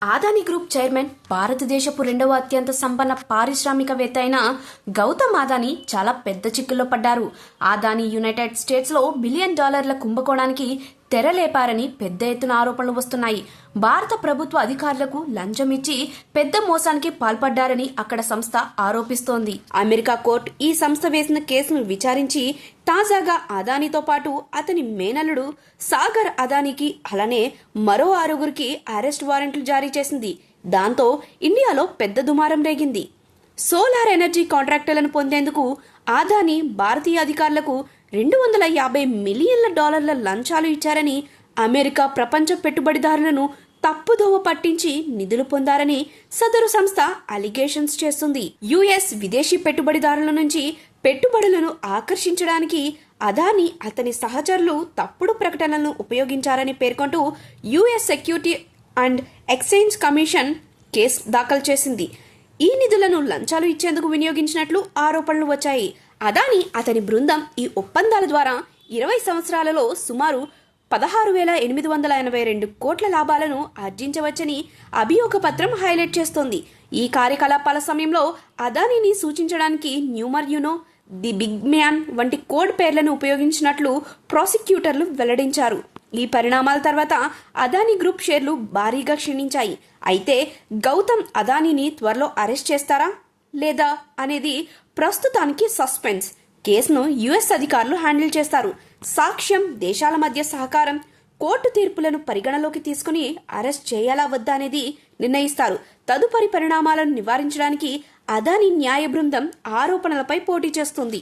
Adani group chairman, భారతదేశపు రెండవ అత్యంత సంపన్న పారిశ్రామికవేత్త అయిన గౌతమ్ అదానీ చాలా పెద్ద చిక్కుల్లో పడ్డారు. అదానీ యునైటెడ్ స్టేట్స్లో బిలియన్ డాలర్ల కుంభకోణానికి తెరలేపారని పెద్ద ఎత్తున ఆరోపణలు వస్తున్నాయి. భారత ప్రభుత్వ అధికారులకు లంచం ఇచ్చి పెద్ద మోసానికి పాల్పడ్డారని అక్కడ సంస్థ ఆరోపిస్తోంది. అమెరికా కోర్టు ఈ సంస్థ వేసిన కేసును విచారించి తాజాగా అదానీతో పాటు అతని మేనల్లుడు సాగర్ అదానీకి అలానే మరో 6గురికి అరెస్ట్ వారెంట్లు జారీ చేసింది. దాంతో ఇండియాలో పెద్ద దుమారం రేగింది. సోలార్ ఎనర్జీ కాంట్రాక్టులను పొందేందుకు అదానీ భారతీయ అధికారులకు $250 మిలియన్ల లంచాలు ఇచ్చారని, అమెరికా ప్రపంచ పెట్టుబడిదారులను తప్పుదోవ పట్టించి నిధులు పొందారని సదరు సంస్థ అలిగేషన్స్ చేస్తుంది. యుఎస్ విదేశీ పెట్టుబడిదారుల నుంచి పెట్టుబడులను ఆకర్షించడానికి అదానీ అతని సహచరులు తప్పుడు ప్రకటనలను ఉపయోగించారని పేర్కొంటూ US security and exchange commission case దాఖలు చేసింది. ఈ నిధులను లంచాలు ఇచ్చేందుకు వినియోగించినట్లు ఆరోపణలు వచ్చాయి. అదానీ అతని బృందం ఈ ఒప్పందాల ద్వారా 20 సంవత్సరాలలో సుమారు 16,882 కోట్ల లాభాలను ఆర్జించవచ్చని అభియోగ పత్రం హైలైట్ చేస్తోంది. ఈ కార్యకలాపాల సమయంలో అదానీని సూచించడానికి న్యూమర్ యునో, ది బిగ్ మ్యాన్ వంటి కోడ్ పేర్లను ఉపయోగించినట్లు ప్రాసిక్యూటర్లు వెల్లడించారు. ఈ పరిణామాల తర్వాత అదానీ గ్రూప్ షేర్లు భారీగా క్షీణించాయి. అయితే గౌతమ్ అదానీని త్వరలో అరెస్ట్ చేస్తారా లేదా అనేది ప్రస్తుతానికి సస్పెన్స్. కేసును యుఎస్ అధికారులు హ్యాండిల్ చేస్తారు. సాక్ష్యం, దేశాల మధ్య సహకారం, కోర్టు తీర్పులను పరిగణలోకి తీసుకుని అరెస్ట్ చేయాలా వద్దా అనేది నిర్ణయిస్తారు. తదుపరి పరిణామాలను నివారించడానికి అదానీ న్యాయ బృందం ఆరోపణలపై పోటీ చేస్తుంది.